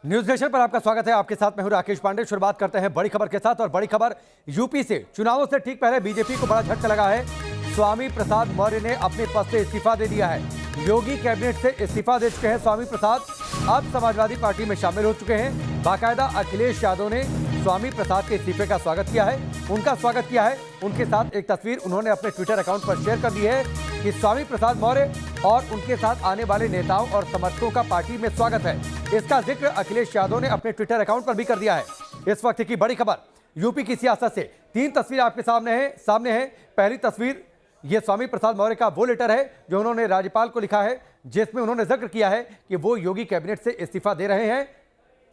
News nation पर आपका स्वागत है। आपके साथ मैं हूं राकेश पांडे। शुरुआत करते हैं बड़ी खबर के साथ और बड़ी खबर यूपी से। चुनावों से ठीक पहले बीजेपी को बड़ा झटका लगा है। स्वामी प्रसाद मौर्य ने अपने पद से इस्तीफा दे दिया है। योगी कैबिनेट से इस्तीफा दे चुके हैं स्वामी प्रसाद, अब समाजवादी पार्टी में शामिल हो चुके हैं। बाकायदा अखिलेश यादव ने स्वामी प्रसाद के इस्तीफे का स्वागत किया है। उनका स्वागत किया है, उनके साथ एक तस्वीर उन्होंने अपने ट्विटर अकाउंट पर शेयर कर दी है कि स्वामी प्रसाद मौर्य और उनके साथ आने वाले नेताओं और समर्थकों का पार्टी में स्वागत है। इसका जिक्र अखिलेश यादव ने अपने ट्विटर अकाउंट पर भी कर दिया है। इस वक्त की बड़ी खबर यूपी की सियासत से। तीन तस्वीर आपके सामने है। पहली तस्वीर ये स्वामी प्रसाद मौर्य का वो लेटर है जो उन्होंने राज्यपाल को लिखा है, जिसमें उन्होंने जिक्र किया है कि वो योगी कैबिनेट से इस्तीफा दे रहे हैं।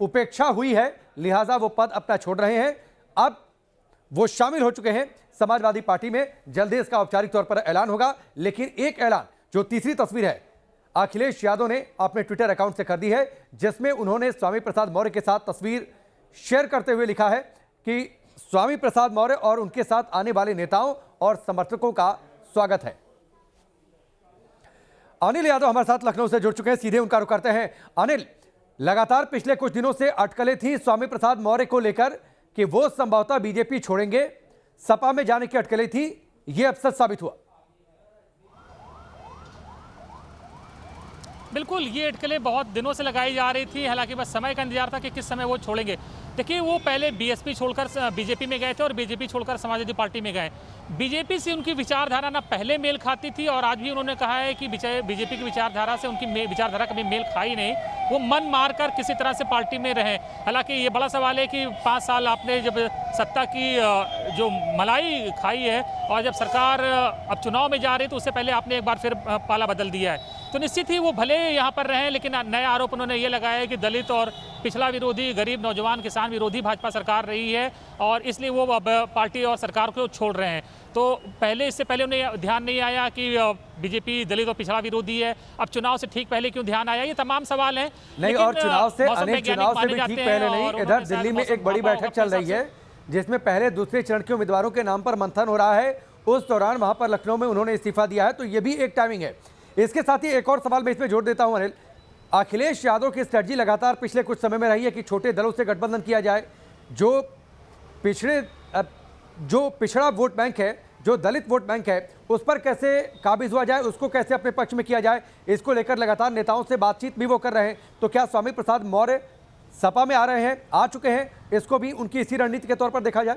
उपेक्षा हुई है, लिहाजा वो पद अपना छोड़ रहे हैं। अब वो शामिल हो चुके हैं समाजवादी पार्टी में। जल्दी इसका औपचारिक तौर पर ऐलान होगा। लेकिन एक ऐलान, जो तीसरी तस्वीर है, अखिलेश यादव ने अपने ट्विटर अकाउंट से कर दी है, जिसमें उन्होंने स्वामी प्रसाद मौर्य के साथ तस्वीर शेयर करते हुए लिखा है कि स्वामी प्रसाद मौर्य और उनके साथ आने वाले नेताओं और समर्थकों का स्वागत है। अनिल यादव हमारे साथ लखनऊ से जुड़ चुके हैं, सीधे उनका रुख करते हैं। अनिल, लगातार पिछले कुछ दिनों से अटकलें थी स्वामी प्रसाद मौर्य को लेकर कि वो संभवतः बीजेपी छोड़ेंगे, सपा में जाने की अटकलें थी, ये अब सच साबित हुआ। बिल्कुल, ये अटकलें बहुत दिनों से लगाई जा रही थी। हालांकि बस समय का इंतजार था कि किस समय वो छोड़ेंगे। देखिए, वो पहले बीएसपी छोड़कर बीजेपी में गए थे और बीजेपी छोड़कर समाजवादी पार्टी में गए। बीजेपी से उनकी विचारधारा ना पहले मेल खाती थी और आज भी उन्होंने कहा है कि बीजेपी की विचारधारा से उनकी विचारधारा कभी मेल खाई नहीं। वो मन मारकर किसी तरह से पार्टी में रहे। हालांकि ये बड़ा सवाल है कि 5 साल आपने जब सत्ता की जो मलाई खाई है और जब सरकार अब चुनाव में जा रही है तो उससे पहले आपने एक बार फिर पाला बदल दिया है। तो निश्चित ही वो भले यहाँ पर रहे, लेकिन नया आरोप उन्होंने ये लगाया है कि दलित और पिछड़ा विरोधी, गरीब, नौजवान, किसान विरोधी भाजपा सरकार रही है और इसलिए वो अब पार्टी और सरकार को छोड़ रहे हैं। तो इससे पहले उन्हें ध्यान नहीं आया कि बीजेपी दलित और पिछड़ा विरोधी है। अब चुनाव से ठीक पहले क्यों ध्यान आया, ये तमाम सवाल हैं। नहीं, और चुनाव से भी ठीक पहले नहीं। इधर दिल्ली में एक बड़ी बैठक चल रही है जिसमें पहले दूसरे चरण के उम्मीदवारों के नाम पर मंथन हो रहा है। उस दौरान वहां पर लखनऊ में उन्होंने इस्तीफा दिया है, तो ये भी एक टाइमिंग है। इसके साथ ही एक और सवाल मैं इसमें जोड़ देता हूं अनिल। अखिलेश यादव की स्ट्रेटजी लगातार पिछले कुछ समय में रही है कि छोटे दलों से गठबंधन किया जाए, जो पिछड़ा वोट बैंक है, जो दलित वोट बैंक है, उस पर कैसे काबिज हुआ जाए, उसको कैसे अपने पक्ष में किया जाए, इसको लेकर लगातार नेताओं से बातचीत भी वो कर रहे हैं। तो क्या स्वामी प्रसाद मौर्य सपा में आ रहे हैं, आ चुके हैं, इसको भी उनकी इसी रणनीति के तौर पर देखा जाए?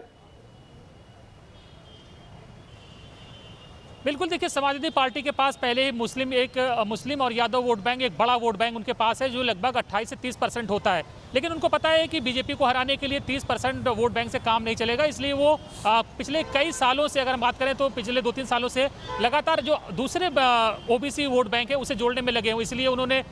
बिल्कुल, देखिए, समाजवादी पार्टी के पास पहले ही मुस्लिम और यादव वोट बैंक, एक बड़ा वोट बैंक उनके पास है जो लगभग 28 से 30% होता है। लेकिन उनको पता है कि बीजेपी को हराने के लिए 30% वोट बैंक से काम नहीं चलेगा। इसलिए वो पिछले कई सालों से, अगर हम बात करें तो पिछले 2-3 सालों से लगातार जो दूसरे ओबीसी वोट बैंक है उसे जोड़ने में लगे हुए। इसलिए उन्होंने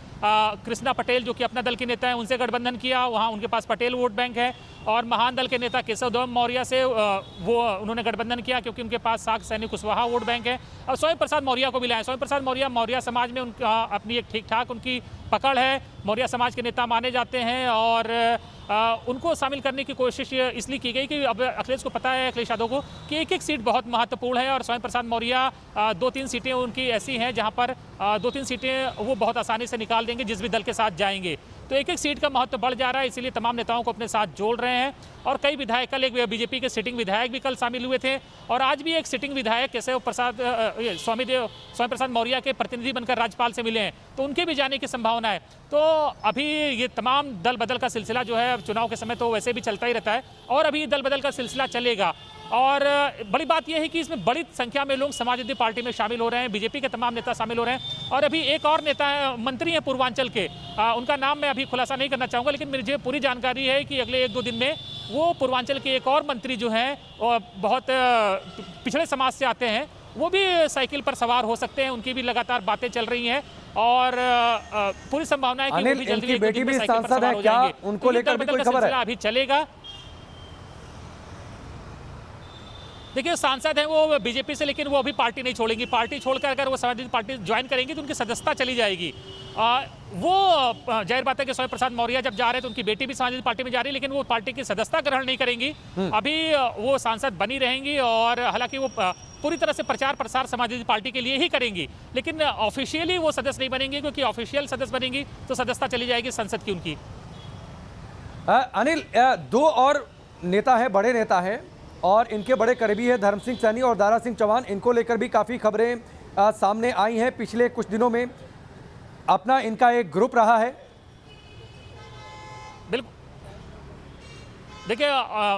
कृष्णा पटेल, जो कि अपना दल के नेता हैं, उनसे गठबंधन किया। वहाँ उनके पास पटेल वोट बैंक है। और महान दल के नेता केशव देव मौर्य से वो उन्होंने गठबंधन किया क्योंकि उनके पास साख सैनिक कुशवाहा वोट बैंक है। और स्वामी प्रसाद मौर्य को भी लाए। स्वामी प्रसाद मौर्य समाज में उनका अपनी एक ठीक ठाक उनकी पकड़ है। मौर्य समाज के नेता माने जाते हैं और उनको शामिल करने की कोशिश इसलिए की गई कि अब अखिलेश को पता है, अखिलेश यादव को, कि एक सीट बहुत महत्वपूर्ण है और स्वामी प्रसाद मौर्य 2-3 सीटें उनकी ऐसी हैं जहां पर 2-3 सीटें वो बहुत आसानी से निकाल देंगे जिस भी दल के साथ जाएंगे। तो एक सीट का महत्व बढ़ जा रहा है, इसीलिए तमाम नेताओं को अपने साथ जोड़ रहे हैं। और कई विधायक, कल एक बीजेपी के सिटिंग विधायक भी कल शामिल हुए थे और आज भी एक सिटिंग विधायक स्वामी प्रसाद मौर्य के प्रतिनिधि बनकर राज्यपाल से मिले हैं, तो उनके भी जाने की संभावना है। तो अभी ये तमाम दल बदल का सिलसिला जो है चुनाव के समय तो वैसे भी चलता ही रहता है और अभी दल बदल का सिलसिला चलेगा। और बड़ी बात यह है कि इसमें बड़ी संख्या में लोग समाजवादी पार्टी में शामिल हो रहे हैं, बीजेपी के तमाम नेता शामिल हो रहे हैं। और अभी एक और नेता मंत्री हैं पूर्वांचल के, उनका नाम मैं अभी खुलासा नहीं करना चाहूँगा, लेकिन मुझे पूरी जानकारी है कि अगले 1-2 दिन में वो पूर्वांचल के एक और मंत्री जो हैं बहुत पिछड़े समाज से आते हैं, वो भी साइकिल पर सवार हो सकते हैं। उनकी भी लगातार बातें चल रही हैं और पूरी संभावना है कि वो भी जल्दी बेटी भी सांसद है, क्या उनको लेकर भी कोई खबर है? अभी चलेगा। देखिए, सांसद हैं वो बीजेपी से, लेकिन वो अभी पार्टी नहीं छोड़ेंगी। पार्टी छोड़कर अगर वो समाजवादी पार्टी ज्वाइन करेंगी तो उनकी सदस्यता चली जाएगी। वो जाहिर बात है कि स्वामी प्रसाद मौर्य जब जा रहे हैं तो उनकी बेटी भी समाजवादी पार्टी में जा रही है, लेकिन वो पार्टी की सदस्यता ग्रहण नहीं करेंगी। अभी वो सांसद बनी रहेंगी और हालांकि वो पूरी तरह से प्रचार प्रसार समाजवादी पार्टी के लिए ही करेंगी, लेकिन ऑफिशियली वो सदस्य नहीं बनेंगी, क्योंकि ऑफिशियल सदस्य बनेंगी तो सदस्यता चली जाएगी संसद की उनकी। अनिल, दो और नेता हैं, बड़े नेता हैं और इनके बड़े करीबी है धर्म सिंह सैनी और दारा सिंह चौहान। इनको लेकर भी काफ़ी खबरें सामने आई हैं पिछले कुछ दिनों में। अपना इनका एक ग्रुप रहा है। बिल्कुल, देखिए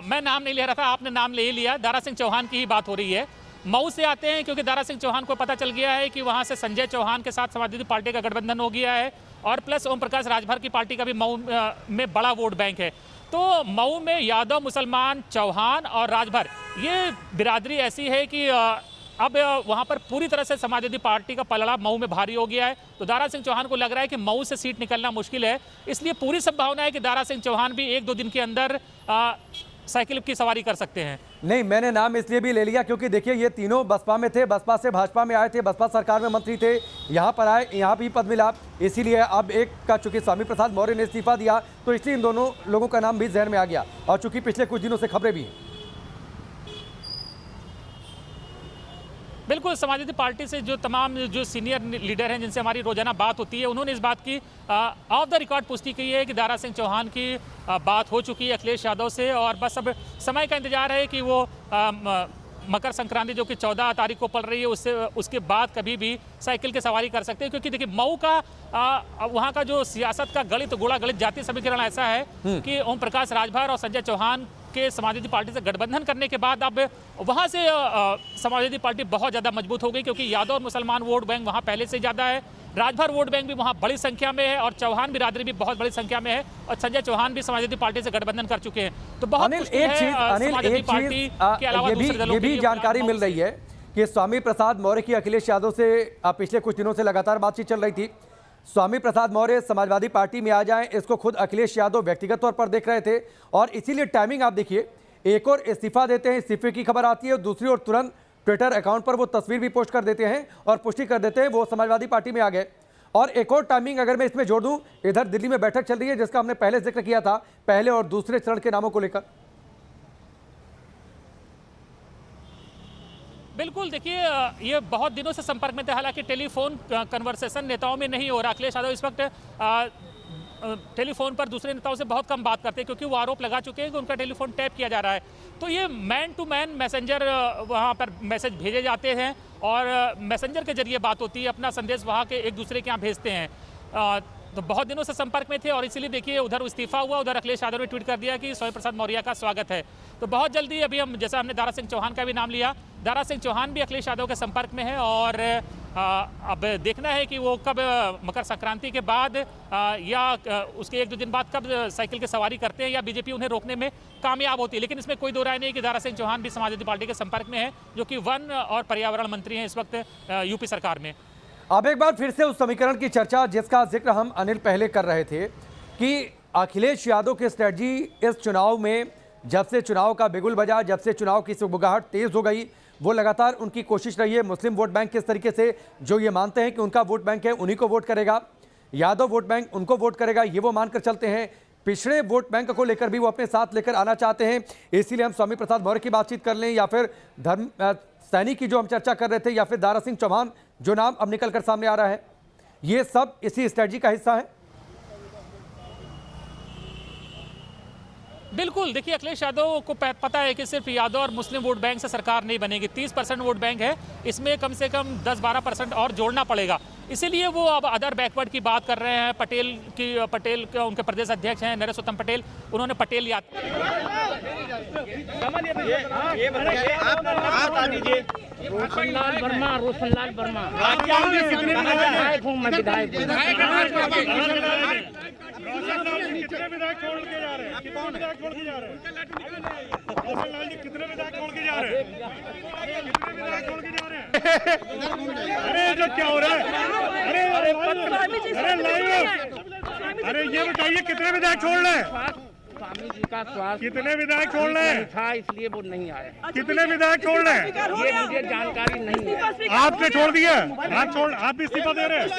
मैं नाम नहीं ले रहा था, आपने नाम ले ही लिया। दारा सिंह चौहान की ही बात हो रही है। मऊ से आते हैं क्योंकि दारा सिंह चौहान को पता चल गया है कि वहां से संजय चौहान के साथ समाजवादी पार्टी का गठबंधन हो गया है और प्लस ओम प्रकाश राजभर की पार्टी का भी मऊ में बड़ा वोट बैंक है। तो मऊ में यादव, मुसलमान, चौहान और राजभर, ये बिरादरी ऐसी है कि अब वहां पर पूरी तरह से समाजवादी पार्टी का पलड़ा मऊ में भारी हो गया है। तो दारा सिंह चौहान को लग रहा है कि मऊ से सीट निकलना मुश्किल है, इसलिए पूरी संभावना है कि दारा सिंह चौहान भी 1-2 दिन के अंदर साइकिल की सवारी कर सकते हैं। नहीं, मैंने नाम इसलिए भी ले लिया क्योंकि देखिए ये तीनों बसपा में थे, बसपा से भाजपा में आए थे, बसपा सरकार में मंत्री थे, यहाँ पर आए, यहाँ भी पद मिला। इसीलिए अब एक का चूंकि स्वामी प्रसाद मौर्य ने इस्तीफा दिया तो इसलिए इन दोनों लोगों का नाम भी जहन में आ गया और चूंकि पिछले कुछ दिनों से खबरें भी हैं। बिल्कुल, समाजवादी पार्टी से जो तमाम जो सीनियर लीडर हैं जिनसे हमारी रोजाना बात होती है, उन्होंने इस बात की ऑफ द रिकॉर्ड पुष्टि की है कि दारा सिंह चौहान की बात हो चुकी है अखिलेश यादव से और बस अब समय का इंतजार है कि वो मकर संक्रांति जो कि 14 तारीख को पड़ रही है उसके बाद कभी भी साइकिल की सवारी कर सकते हैं। क्योंकि देखिए मऊ का वहाँ का जो सियासत का गणित गुड़ा गणित जातीय समीकरण ऐसा है कि ओम प्रकाश राजभर और संजय चौहान के समाजवादी पार्टी से गठबंधन करने के बाद अब वहाँ से समाजवादी पार्टी बहुत ज़्यादा मजबूत हो गई क्योंकि यादव और मुसलमान वोट बैंक वहाँ पहले से ज़्यादा है, राजभर वोट बैंक भी वहाँ बड़ी संख्या में है और चौहान बिरादरी भी बहुत बड़ी संख्या में है और संजय चौहान भी समाजवादी पार्टी से गठबंधन कर चुके हैं। तो बहुत अनिल, एक चीज ये भी जानकारी मिल रही है कि स्वामी प्रसाद मौर्य की अखिलेश यादव से पिछले कुछ दिनों से लगातार बातचीत चल रही थी। स्वामी प्रसाद मौर्य समाजवादी पार्टी में आ जाएं, इसको खुद अखिलेश यादव व्यक्तिगत तौर पर देख रहे थे और इसीलिए टाइमिंग आप देखिए, एक और इस्तीफा देते हैं, इस्तीफे की खबर आती है, दूसरी ओर तुरंत ट्विटर अकाउंट पर वो तस्वीर भी पोस्ट कर देते हैं और पुष्टि कर देते हैं वो समाजवादी पार्टी में आ गए। और एक और टाइमिंग अगर मैं इसमें जोड़ दूं, इधर दिल्ली में बैठक चल रही है जिसका हमने पहले जिक्र किया था, पहले और दूसरे चरण के नामों को लेकर। बिल्कुल, देखिए ये बहुत दिनों से संपर्क में थे, हालांकि टेलीफोन कन्वर्सेशन नेताओं में नहीं हो रहा। अखिलेश यादव इस वक्त टेलीफोन पर दूसरे नेताओं से बहुत कम बात करते हैं क्योंकि वो आरोप लगा चुके हैं कि उनका टेलीफोन टैप किया जा रहा है। तो ये मैन टू मैन मैसेंजर वहाँ पर मैसेज भेजे जाते हैं और मैसेंजर के जरिए बात होती है, अपना संदेश वहाँ के एक दूसरे के यहाँ भेजते हैं। तो बहुत दिनों से संपर्क में थे और इसीलिए देखिए उधर इस्तीफा हुआ, उधर अखिलेश यादव ने ट्वीट कर दिया कि स्वामी प्रसाद मौर्य का स्वागत है। तो बहुत जल्दी अभी हम, जैसा हमने दारा सिंह चौहान का भी नाम लिया, दारा सिंह चौहान भी अखिलेश यादव के संपर्क में है और अब देखना है कि वो कब मकर संक्रांति के बाद या उसके 1-2 दिन बाद कब साइकिल की सवारी करते हैं या बीजेपी उन्हें रोकने में कामयाब होती है। लेकिन इसमें कोई दो राय नहीं कि दारा सिंह चौहान भी समाजवादी पार्टी के संपर्क में है, जो कि वन और पर्यावरण मंत्री हैं इस वक्त यूपी सरकार में। अब एक बार फिर से उस समीकरण की चर्चा जिसका जिक्र हम अनिल पहले कर रहे थे कि अखिलेश यादव की स्ट्रेटजी इस चुनाव में, जब से चुनाव का बिगुल बजा, जब से चुनाव की सुगबुगाहट तेज हो गई, वो लगातार उनकी कोशिश रही है मुस्लिम वोट बैंक किस तरीके से, जो ये मानते हैं कि उनका वोट बैंक है उन्हीं को वोट करेगा, यादव वोट बैंक उनको वोट करेगा, ये वो मानकर चलते हैं। पिछड़े वोट बैंक को लेकर भी वो अपने साथ लेकर आना चाहते हैं। इसीलिए हम स्वामी प्रसाद मौर्य की बातचीत कर लें या फिर धर्म सैनी की जो हम चर्चा कर रहे थे या फिर दारा सिंह चौहान जो नाम अब निकल कर सामने आ रहा है, ये सब इसी स्ट्रेटजी का हिस्सा है। बिल्कुल, देखिए अखिलेश यादव को पता है कि सिर्फ यादव और मुस्लिम वोट बैंक से सरकार नहीं बनेगी। 30% वोट बैंक है, इसमें कम से कम 10-12% और जोड़ना पड़ेगा। इसीलिए वो अब अदर बैकवर्ड की बात कर रहे हैं। पटेल के उनके प्रदेश अध्यक्ष हैं नरेश उत्तम पटेल, उन्होंने पटेल याद रोशनलाल वर्मा विधायक हूँ मैं, विधायक कितने विधायक छोड़ के जा रहे हैं? कितने विधायक छोड़ के जा रहे हैं? रोशनलाल जी कितने विधायक छोड़ के जा रहे हैं? कितने विधायक छोड़ के जा रहे हैं? अरे जो क्या हो रहा है? अरे ये बताइए कितने विधायक छोड़ रहे हैं? स्वामी जी का स्वास्थ्य कितने विधायक छोड़ रहे हैं? था, इसलिए वो नहीं आए। कितने विधायक छोड़ रहे हैं? ये मुझे जानकारी नहीं है। आपने छोड़ दिया? आप भी इस्तीफा दे रहे हैं?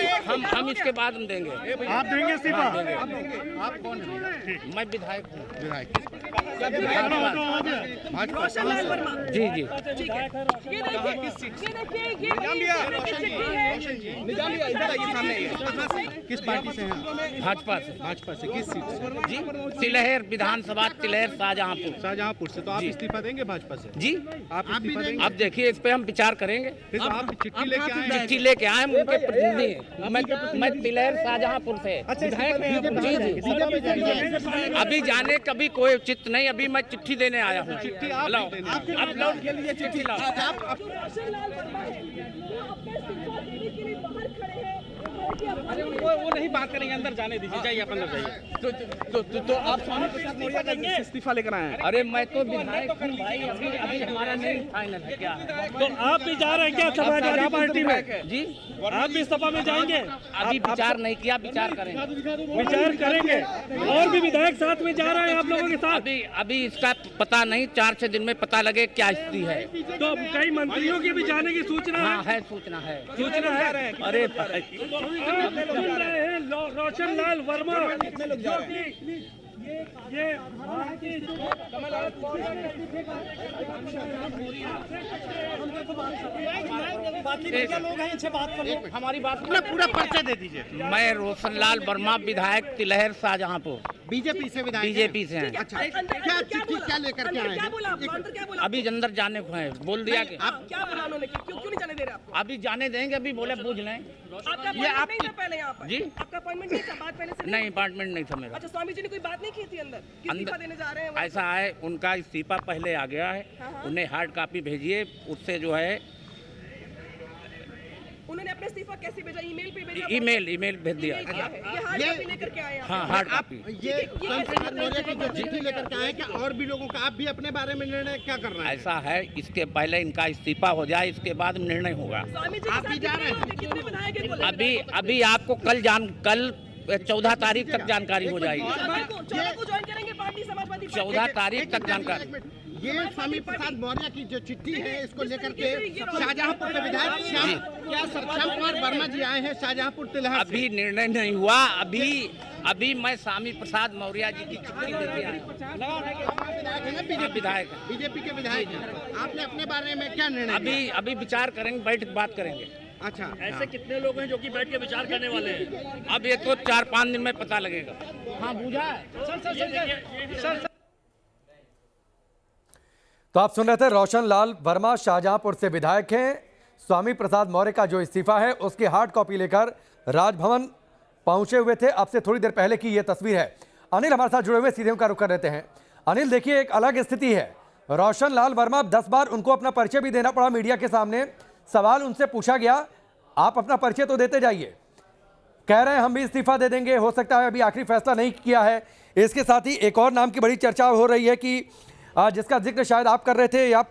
हम इसके बाद हम देंगे। आप देंगे इस्तीफा? आप कौन है? मैं विधायक हूँ। जी जी। किस पार्टी से हैं? भाजपा से। भाजपा से किस सीट से? जी, सिलहेर विधानसभा तिलहर शाहजहांपुर से। तो आप इस्तीफा देंगे भाजपा से? जी आप इस्तीफा देंगे? अब देखिए इस पे हम विचार करेंगे। फिर तो आप चिट्ठी लेके आए हैं? चिट्ठी लेके आए हम उनके प्रतिनिधि हैं। मैं तिलहर शाहजहांपुर से। जी अभी जाने कभी कोई उचित नहीं, अभी मैं चिट्ठी देने आया हूँ। चिट्ठी अब लौट के लिए चिट्ठी लाओ। अरे वो नहीं बात करेंगे, अंदर जाने दीजिए, जाइए आप अंदर जाइए। तो आप स्वामी प्रसाद मौर्य का इस्तीफा लेकर आए हैं? अरे मैं तो विधायक हूँ भाई, अभी हमारा नहीं फाइनल है क्या है। तो आप भी जा रहे हैं क्या समाजवादी पार्टी में? जी आप भी सपा में जाएंगे? अभी विचार नहीं किया, विचार करेंगे। विचार करेंगे। और भी विधायक साथ में जा रहे हैं आप लोगों के साथ? अभी इसका पता नहीं, 4-6 दिन में पता लगे क्या स्थिति है। तो कई मंत्रियों की भी जाने की सूचना हाँ है, सूचना है। अरे सुन रहे हैं रोशन लाल वर्मा जो कि ये लोग हैं, इनसे बात करो। हमारी बात पूरा परिचय दे दीजिए। मैं रोशन लाल वर्मा, विधायक तिलहर शाहजहांपुर, बीजेपी से विधायक? बीजेपी से हैं। अच्छा, क्या चिट्ठी क्या लेकर के आए हैं? अभी अंदर जाने को है, बोल दिया कि आप क्या बोला उन्होंने? क्यों नहीं जाने दे रहे आपको? अभी जाने देंगे, अभी बोले पूछ लें। आपका अपॉइंटमेंट नहीं था पहले यहाँ पर? जी आपका अपॉइंटमेंट नहीं था बात पहले से? नहीं, अपार्टमेंट नहीं था मेरा। अच्छा, स्वामी जी ने कोई बात नहीं की थी अंदर कि इस्तीफा देने जा रहे हैं? ऐसा है, उनका इस्तीफा पहले आ गया है, उन्हें हार्ड कॉपी भेजिए, उससे जो है उन्होंने अपना इस्तीफा कैसे भेजा? ईमेल पे भेजा? ईमेल भेज दिया। ये हार्ड कॉपी लेकर के आए हैं? हाँ, हार्ड कॉपी। ये स्वामी प्रसाद मौर्य की जो चिट्ठी लेकर के आए, क्या और भी लोगों का आप भी अपने बारे में निर्णय क्या कर रहे हैं? ऐसा है, इसके पहले इनका इस्तीफा हो जाए, इसके बाद निर्णय होगा। स्वामी जी आप भी जा रहे हैं? कितने विधायक हैं? अभी आपको कल 14 तारीख तक जानकारी हो जाएगी। 14 को ज्वाइन करेंगे पार्टी समाजवादी पार्टी? 14 तारीख तक जानकारी। ये स्वामी प्रसाद मौर्य की जो चिट्ठी है, इसको लेकर के शाहजहांपुर के विधायक श्याम कुमार वर्मा जी आए हैं शाहजहांपुर तिलहर से। अभी निर्णय नहीं हुआ। अभी मैं स्वामी प्रसाद मौर्य जी की चिट्ठी लेके आया हूँ। विधायक है, बीजेपी के विधायक हैं। आपने अपने बारे में क्या निर्णय? अभी विचार करेंगे, बैठ के बात करेंगे। अच्छा, ऐसे कितने लोग हैं जो कि बैठ के विचार करने वाले हैं? अब ये तो 4-5 दिन में पता लगेगा। हाँ, बुझा है। तो आप सुन रहे थे रोशन लाल वर्मा शाहजहांपुर से विधायक हैं। स्वामी प्रसाद मौर्य का जो इस्तीफा है उसकी हार्ड कॉपी लेकर राजभवन पहुंचे हुए थे। अब से थोड़ी देर पहले की ये तस्वीर है। अनिल हमारे साथ जुड़े हुए, सीधे उनका रुख कर देते हैं। अनिल, देखिए एक अलग स्थिति है। रोशन लाल वर्मा 10 बार उनको अपना परिचय भी देना पड़ा मीडिया के सामने। सवाल उनसे पूछा गया, आप अपना परिचय तो देते जाइए। कह रहे हैं हम भी इस्तीफा दे देंगे, हो सकता है अभी आखिरी फैसला नहीं किया है। इसके साथ ही एक और नाम की बड़ी चर्चा हो रही है कि जिसका जिक्र शायद आप कर रहे थे या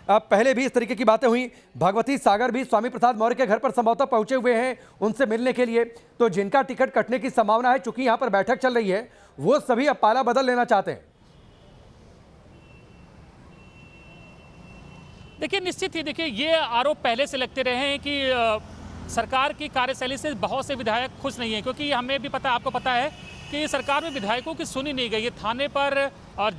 पहले भी इस तरीके की बातें हुई। भगवती सागर भी स्वामी प्रसाद मौर्य के घर पर संभवतः पहुंचे हुए हैं उनसे मिलने के लिए। तो जिनका टिकट कटने की संभावना है, चूंकि यहां पर बैठक चल रही है, वो सभी अब पाला बदल लेना चाहते हैं। देखिए निश्चित ही, देखिए ये आरोप पहले से लगते रहे हैं कि सरकार की कार्यशैली से बहुत से विधायक खुश नहीं हैं, क्योंकि हमें भी पता, आपको पता है कि सरकार में विधायकों की सुनी नहीं गई है। थाने पर और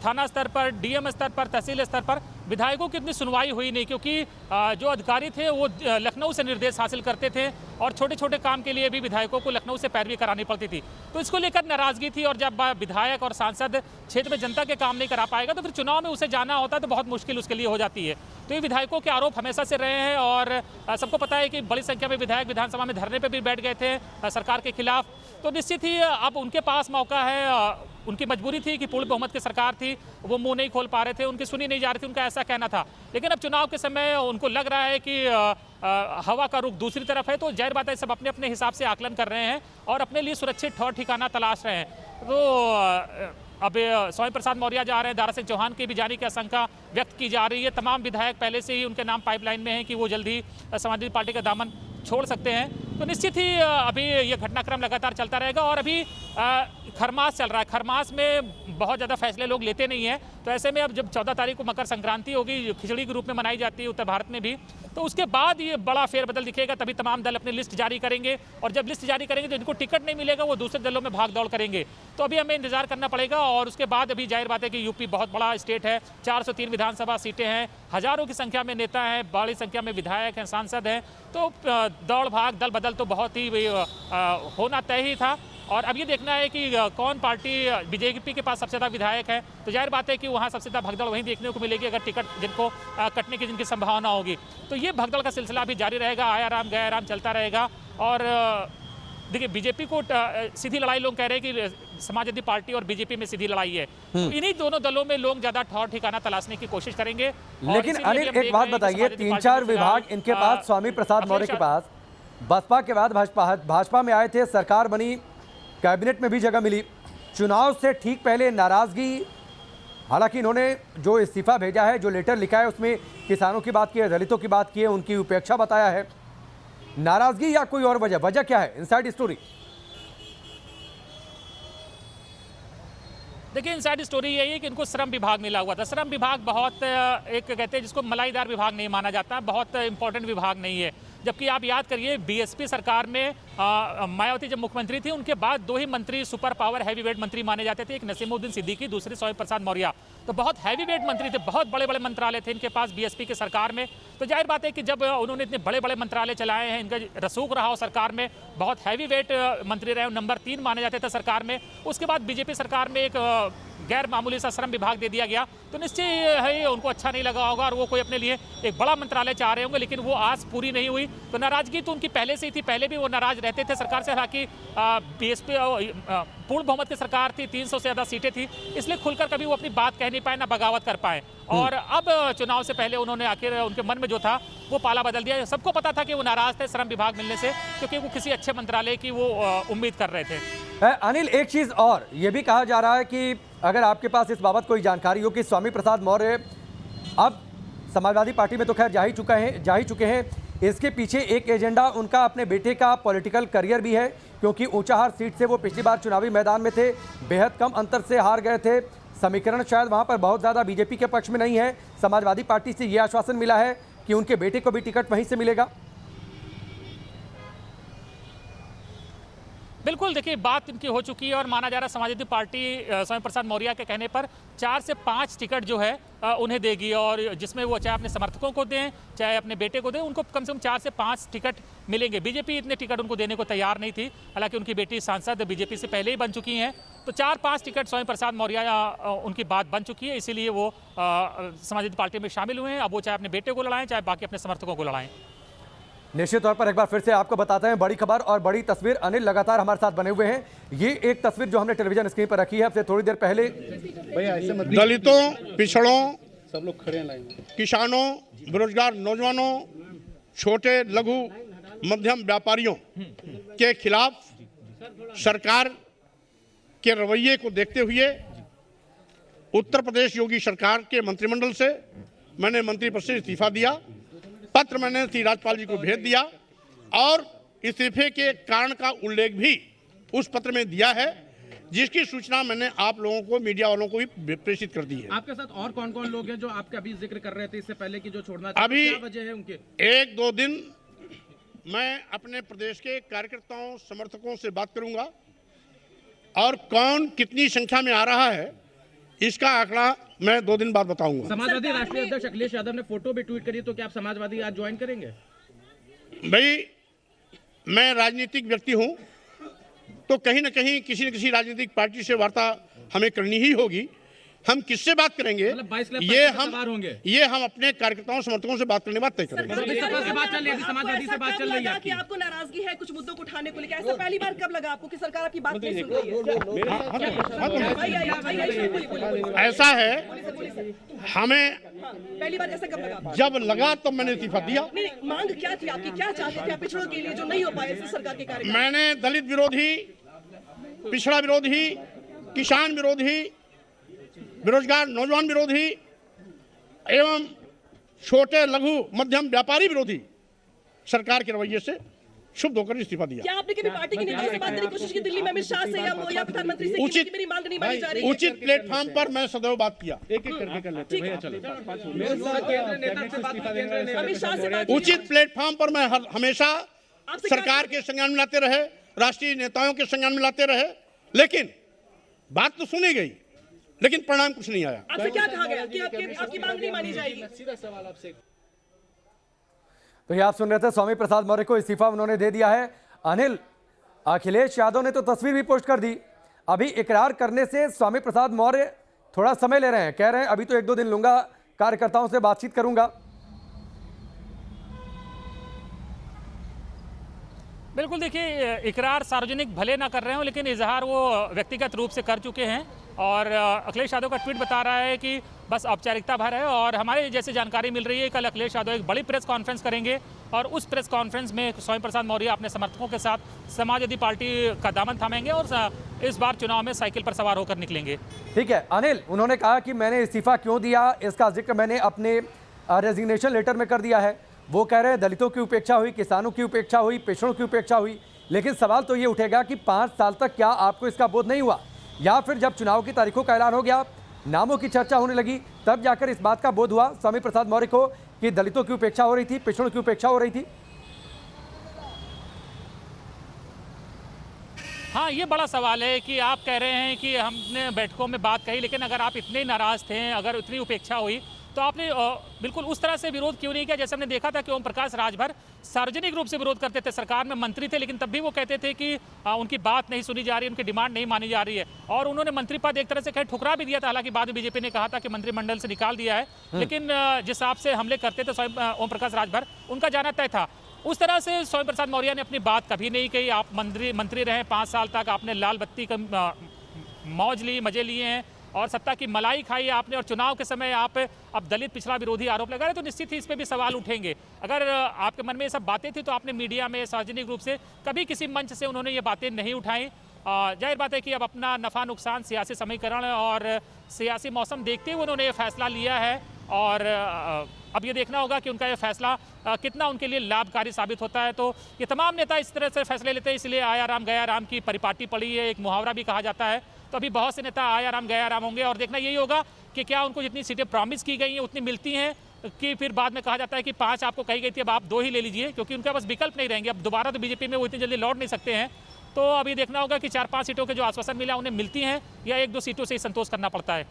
थाना स्तर पर, डीएम स्तर पर, तहसील स्तर पर विधायकों की इतनी सुनवाई हुई नहीं, क्योंकि जो अधिकारी थे वो लखनऊ से निर्देश हासिल करते थे और छोटे छोटे काम के लिए भी विधायकों को लखनऊ से पैरवी करानी पड़ती थी। तो इसको लेकर नाराजगी थी, और जब विधायक और सांसद क्षेत्र में जनता के काम नहीं करा पाएगा तो फिर चुनाव में उसे जाना होता है तो बहुत मुश्किल उसके लिए हो जाती है। तो ये विधायकों के आरोप हमेशा से रहे हैं, और सबको पता है कि बड़ी संख्या में विधायक विधानसभा में धरने पर भी बैठ गए थे सरकार के खिलाफ। तो निश्चित ही अब उनके पास मौका है। उनकी मजबूरी थी कि पूर्ण बहुमत की सरकार थी, वो मुंह नहीं खोल पा रहे थे, उनकी सुनी नहीं जा रही थी, उनका ऐसा कहना था। लेकिन अब चुनाव के समय उनको लग रहा है कि हवा का रुख दूसरी तरफ है, तो जाहिर बात है सब अपने अपने हिसाब से आकलन कर रहे हैं और अपने लिए सुरक्षित ठौर ठिकाना तलाश रहे हैं। तो अब स्वामी प्रसाद मौर्य जा रहे हैं, दारा सिंह चौहान की भी जाने की आशंका व्यक्त की जा रही है। तमाम विधायक पहले से ही उनके नाम पाइपलाइन में हैं कि वो जल्दी समाजवादी पार्टी का दामन छोड़ सकते हैं। तो निश्चित ही अभी ये घटनाक्रम लगातार चलता रहेगा। और अभी खरमास चल रहा है, खरमास में बहुत ज़्यादा फैसले लोग लेते नहीं हैं। तो ऐसे में अब जब 14 तारीख को मकर संक्रांति होगी, खिचड़ी के रूप में मनाई जाती है उत्तर भारत में भी, तो उसके बाद ये बड़ा फेरबदल दिखेगा। तभी तमाम दल अपनी लिस्ट जारी करेंगे, और जब लिस्ट जारी करेंगे तो इनको टिकट नहीं मिलेगा, वो दूसरे दलों में भाग दौड़ करेंगे। तो अभी हमें इंतजार करना पड़ेगा। और उसके बाद अभी जाहिर बात है कि यूपी बहुत बड़ा स्टेट है, 403 विधानसभा सीटें हैं, हजारों की संख्या में नेता हैं, बड़ी संख्या में विधायक हैं, सांसद हैं। तो दौड़ भाग दल बदल तो बहुत ही होना तय ही था। और अब ये देखना है कि कौन पार्टी बीजेपी के पास सबसे ज़्यादा विधायक है, तो जाहिर बात है कि वहाँ सबसे ज़्यादा भगदड़ वहीं देखने को मिलेगी अगर टिकट जिनको कटने की जिनकी संभावना होगी। तो ये भगदड़ का सिलसिला भी जारी रहेगा, आया राम गया राम चलता रहेगा। और देखिए बीजेपी को सीधी लड़ाई लोग कह रहे हैं कि समाजवादी पार्टी और बीजेपी में सीधी लड़ाई है, तो इन्हीं दोनों दलों में लोग ज्यादा ठौर ठिकाना तलाशने की कोशिश करेंगे। लेकिन अनिल एक बात बताइए, 3-4 विभाग इनके पास, स्वामी प्रसाद मौर्य के पास, बसपा के बाद भाजपा में आए थे, सरकार बनी, कैबिनेट में भी जगह मिली, चुनाव से ठीक पहले नाराजगी, हालांकि इन्होंने जो इस्तीफा भेजा है, जो लेटर लिखा है, उसमें किसानों की बात की है, दलितों की बात की है, उनकी उपेक्षा बताया है। नाराजगी या कोई और वजह क्या है? Inside story. देखिए इनसाइड स्टोरी यही है कि इनको श्रम विभाग मिला हुआ था। श्रम विभाग बहुत एक कहते हैं जिसको मलाईदार विभाग नहीं माना जाता, बहुत इंपॉर्टेंट विभाग नहीं है। जबकि आप याद करिए बीएसपी सरकार में मायावती जब मुख्यमंत्री थी, उनके बाद 2 ही मंत्री सुपर पावर हैवी वेट मंत्री माने जाते थे, एक नसीमुद्दीन सिद्दीकी, दूसरे स्वामी प्रसाद मौर्य। तो बहुत हैवी वेट मंत्री थे, बहुत बड़े बड़े मंत्रालय थे इनके पास बीएसपी की सरकार में। तो जाहिर बात है कि जब उन्होंने इतने बड़े बड़े मंत्रालय चलाए हैं, इनका रसूख रहा हो सरकार में, बहुत हैवी वेट मंत्री रहे, नंबर 3 माने जाते थे सरकार में। उसके बाद बीजेपी सरकार में एक गैर मामूली सा श्रम विभाग दे दिया गया, तो निश्चय है उनको अच्छा नहीं लगा होगा और वो कोई अपने लिए एक बड़ा मंत्रालय चाह रहे होंगे, लेकिन वो आस पूरी नहीं हुई। तो नाराजगी तो उनकी पहले से ही थी, पहले भी वो नाराज रहते थे सरकार से। हालांकि बीएसपी पूर्ण बहुमत की सरकार थी, 300 से ज़्यादा सीटें थी, इसलिए खुलकर कभी वो अपनी बात कह नहीं पाए, ना बगावत कर पाए। और अब चुनाव से पहले उन्होंने आखिर उनके मन में जो था वो पाला बदल दिया। सबको पता था कि वो नाराज थे श्रम विभाग मिलने से, क्योंकि वो किसी अच्छे मंत्रालय की वो उम्मीद कर रहे थे। अनिल एक चीज और ये भी कहा जा रहा है कि अगर आपके पास इस बाबत कोई जानकारी हो कि स्वामी प्रसाद मौर्य अब समाजवादी पार्टी में तो खैर जा ही चुके हैं, इसके पीछे एक एजेंडा उनका अपने बेटे का पॉलिटिकल करियर भी है, क्योंकि ऊंचाहार सीट से वो पिछली बार चुनावी मैदान में थे, बेहद कम अंतर से हार गए थे। समीकरण शायद वहां पर बहुत ज़्यादा बीजेपी के पक्ष में नहीं है। समाजवादी पार्टी से ये आश्वासन मिला है कि उनके बेटे को भी टिकट वहीं से मिलेगा। बिल्कुल, देखिए बात इनकी हो चुकी है और माना जा रहा है समाजवादी पार्टी स्वामी प्रसाद मौर्य के कहने पर 4 से 5 टिकट जो है उन्हें देगी, और जिसमें वो चाहे अपने समर्थकों को दें चाहे अपने बेटे को दें, उनको कम से कम 4 से 5 टिकट मिलेंगे। बीजेपी इतने टिकट उनको देने को तैयार नहीं थी, हालांकि उनकी बेटी सांसद बीजेपी से पहले ही बन चुकी हैं। तो 4-5 टिकट स्वामी प्रसाद मौर्य उनकी बात बन चुकी है, इसीलिए वो समाजवादी पार्टी में शामिल हुए हैं। अब वो चाहे अपने बेटे को लड़ाएं चाहे बाकी अपने समर्थकों को लड़ाएं। निश्चित तौर पर एक बार फिर से आपको बताते हैं बड़ी खबर और बड़ी तस्वीर। अनिल लगातार हमारे साथ बने हुए हैं। ये एक तस्वीर जो हमने टेलीविजन स्क्रीन पर रखी है, अब से थोड़ी देर पहले दलितों, पिछड़ों, सब लोग खड़े हैं लाइन में, किसानों, बेरोजगार नौजवानों, छोटे लघु मध्यम व्यापारियों के खिलाफ सरकार के रवैये को देखते हुए उत्तर प्रदेश योगी सरकार के मंत्रिमंडल से मैंने मंत्री पद से इस्तीफा दिया। पत्र मैंने श्री राज्यपाल जी को भेज दिया और इस्तीफे के कारण का उल्लेख भी उस पत्र में दिया है, जिसकी सूचना मैंने आप लोगों को, मीडिया वालों को भी प्रेषित कर दी है। आपके साथ और कौन कौन लोग हैं जो आपका अभी जिक्र कर रहे थे इससे पहले कि जो छोड़ना अभी क्या वजह है उनके? 1-2 दिन मैं अपने प्रदेश के कार्यकर्ताओं समर्थकों से बात करूंगा और कौन कितनी संख्या में आ रहा है इसका आंकड़ा मैं 2 दिन बाद बताऊंगा। समाजवादी राष्ट्रीय अध्यक्ष अखिलेश यादव ने फोटो भी ट्वीट करी, तो क्या आप समाजवादी आज ज्वाइन करेंगे? भाई मैं राजनीतिक व्यक्ति हूं, तो कहीं ना कहीं किसी न किसी राजनीतिक पार्टी से वार्ता हमें करनी ही होगी। हम किससे बात करेंगे ये हम अपने कार्यकर्ताओं समर्थकों से बात करने के बाद तय करेंगे। समाजवादी से बात चल रही है कि आपको नाराजगी है कुछ मुद्दों को उठाने को लेकर, ऐसा पहली बार कब लगा आपको कि सरकार आपकी बात नहीं सुन रही है? ऐसा है, हमें पहली बार ऐसा कब लगा? जब लगा तो मैंने इस्तीफा दिया। नहीं, मांग क्या थी आपकी, क्या चाहते थे आप पिछड़ों के लिए जो नहीं हो पाए इस सरकार के कार्य? मैंने दलित विरोधी, पिछड़ा विरोधी, किसान विरोधी, बेरोजगार नौजवान विरोधी एवं छोटे लघु मध्यम व्यापारी विरोधी सरकार के रवैये से शुभ होकर इस्तीफा दिया। क्या आपने कभी पार्टी के नेताओं से बात करने की कोशिश की दिल्ली में अमित शाह से या प्रधानमंत्री से? उचित, मेरी मांग नहीं मानी जा रही है। उचित प्लेटफॉर्म पर मैं सदैव बात किया। एक एक करके कर लेते हैं, चलो। अमित शाह से बात, उचित प्लेटफॉर्म पर मैं हमेशा सरकार के संज्ञान में लाते रहे, राष्ट्रीय नेताओं के संज्ञान में लाते रहे, लेकिन बात तो सुनी गई, लेकिन परिणाम कुछ नहीं आया। आपसे क्या कहा गया कि आपकी मांग नहीं मानी जाएगी? सीधा सवाल आपसे। तो ये आप सुन रहे थे, स्वामी प्रसाद मौर्य को इस्तीफा उन्होंने दे दिया है। अनिल, अखिलेश यादव ने तो तस्वीर भी पोस्ट कर दी। अभी इकरार करने से स्वामी प्रसाद मौर्य थोड़ा समय ले रहे हैं, कह रहे हैं अभी तो 1-2 दिन लूंगा, कार्यकर्ताओं से बातचीत करूंगा। बिल्कुल, देखिए इकरार सार्वजनिक भले ना कर रहे हो, लेकिन इजहार वो व्यक्तिगत रूप से कर चुके हैं। और अखिलेश यादव का ट्वीट बता रहा है कि बस औपचारिकता भर है। और हमारे जैसे जानकारी मिल रही है कल अखिलेश यादव एक बड़ी प्रेस कॉन्फ्रेंस करेंगे और उस प्रेस कॉन्फ्रेंस में स्वामी प्रसाद मौर्य अपने समर्थकों के साथ समाजवादी पार्टी का दामन थामेंगे और इस बार चुनाव में साइकिल पर सवार होकर निकलेंगे। ठीक है अनिल, उन्होंने कहा कि मैंने इस्तीफा क्यों दिया, इसका जिक्र मैंने अपने रेजिग्नेशन लेटर में कर दिया है। वो कह रहे हैं दलितों की उपेक्षा हुई, किसानों की उपेक्षा हुई, पिछड़ों की उपेक्षा हुई। लेकिन सवाल तो ये उठेगा कि 5 साल तक क्या आपको इसका बोध नहीं हुआ, या फिर जब चुनाव की तारीखों का ऐलान हो गया, नामों की चर्चा होने लगी, तब जाकर इस बात का बोध हुआ स्वामी प्रसाद मौर्य को कि दलितों की उपेक्षा हो रही थी, पिछड़ों की उपेक्षा हो रही थी? हाँ, ये बड़ा सवाल है कि आप कह रहे हैं कि हमने बैठकों में बात कही, लेकिन अगर आप इतने नाराज थे, अगर इतनी उपेक्षा हुई, तो आपने बिल्कुल उस तरह से विरोध क्यों नहीं किया जैसे हमने देखा था कि ओम प्रकाश राजभर सार्वजनिक रूप से विरोध करते थे। सरकार में मंत्री थे, लेकिन तब भी वो कहते थे कि उनकी बात नहीं सुनी जा रही, उनकी डिमांड नहीं मानी जा रही है। और उन्होंने मंत्री पद एक तरह से ठुकरा भी दिया था। हालांकि बाद में बीजेपी ने कहा था कि मंत्रिमंडल से निकाल दिया है, लेकिन जिस हिसाब से हमले करते थे स्वयं ओम प्रकाश राजभर, उनका जाना तय था। उस तरह से स्वामी प्रसाद मौर्य ने अपनी बात कभी नहीं कही। आप मंत्री रहे 5 साल तक, आपने लाल बत्ती का मौज ली, मजे लिए हैं और सत्ता की मलाई खाई आपने, और चुनाव के समय आप अब दलित पिछड़ा विरोधी आरोप लगा रहे, तो निश्चित ही इस पे भी सवाल उठेंगे। अगर आपके मन में ये सब बातें थी तो आपने मीडिया में सार्वजनिक रूप से कभी किसी मंच से उन्होंने ये बातें नहीं उठाई। जाहिर बात है कि अब अपना नफा नुकसान, सियासी समीकरण और सियासी मौसम देखते हुए उन्होंने ये फैसला लिया है। और अब ये देखना होगा कि उनका ये फैसला कितना उनके लिए लाभकारी साबित होता है। तो ये तमाम नेता इस तरह से फैसले लेते हैं, इसलिए आया राम गया राम की परिपाटी पड़ी है, एक मुहावरा भी कहा जाता है। तो अभी बहुत से नेता आया राम गया राम होंगे और देखना यही होगा कि क्या उनको जितनी सीटें प्रॉमिस की गई हैं उतनी मिलती हैं, कि फिर बाद में कहा जाता है कि 5 आपको कही गई थी, अब आप 2 ही ले लीजिए, क्योंकि उनके पास विकल्प नहीं रहेंगे। अब दोबारा तो बीजेपी में वो इतनी जल्दी लौट नहीं सकते हैं। तो अभी देखना होगा कि 4-5 सीटों के जो आश्वासन मिला उन्हें मिलती हैं या 1-2 सीटों से ही संतोष करना पड़ता है।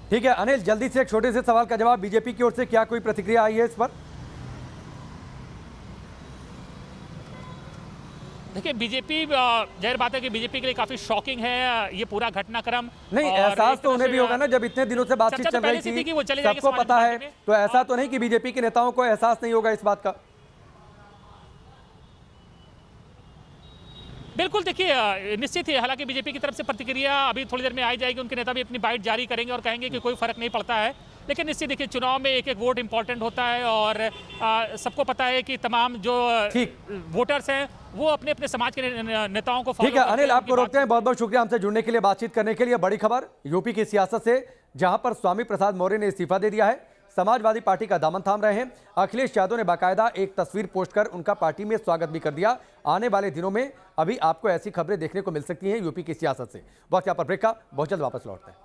ठीक है अनिल, जल्दी से एक छोटे से सवाल का जवाब, बीजेपी की ओर से क्या कोई प्रतिक्रिया आई है इस पर? देखिए बीजेपी, जाहिर बात है कि बीजेपी के लिए काफी शॉकिंग है ये पूरा घटनाक्रम। नहीं, एहसास तो उन्हें भी होगा ना, जब इतने दिनों से बातचीत चल रही थी, सबको पता है, तो ऐसा तो नहीं कि बीजेपी के नेताओं को एहसास नहीं होगा इस बात का? बिल्कुल, देखिए निश्चित ही, हालांकि बीजेपी की तरफ से प्रतिक्रिया अभी थोड़ी देर में आई जाएगी। उनके नेता भी अपनी बाइट जारी करेंगे और कहेंगे कि कोई फर्क नहीं पड़ता है। लेकिन निश्चित देखिए, चुनाव में एक एक वोट इंपॉर्टेंट होता है और सबको पता है कि तमाम जो वोटर्स हैं वो अपने अपने समाज के नेताओं को फॉलो ठीक है अनिल, आपको रोकते हैं। बहुत बहुत शुक्रिया हमसे जुड़ने के लिए, बातचीत करने के लिए। बड़ी खबर यूपी की सियासत से, जहां पर स्वामी प्रसाद मौर्य ने इस्तीफा दे दिया है, समाजवादी पार्टी का दामन थाम रहे हैं। अखिलेश यादव ने बाकायदा एक तस्वीर पोस्ट कर उनका पार्टी में स्वागत भी कर दिया। आने वाले दिनों में अभी आपको ऐसी खबरें देखने को मिल सकती हैं यूपी की सियासत से। वक्त यहाँ पर ब्रेक का, बहुत जल्द वापस लौटते हैं।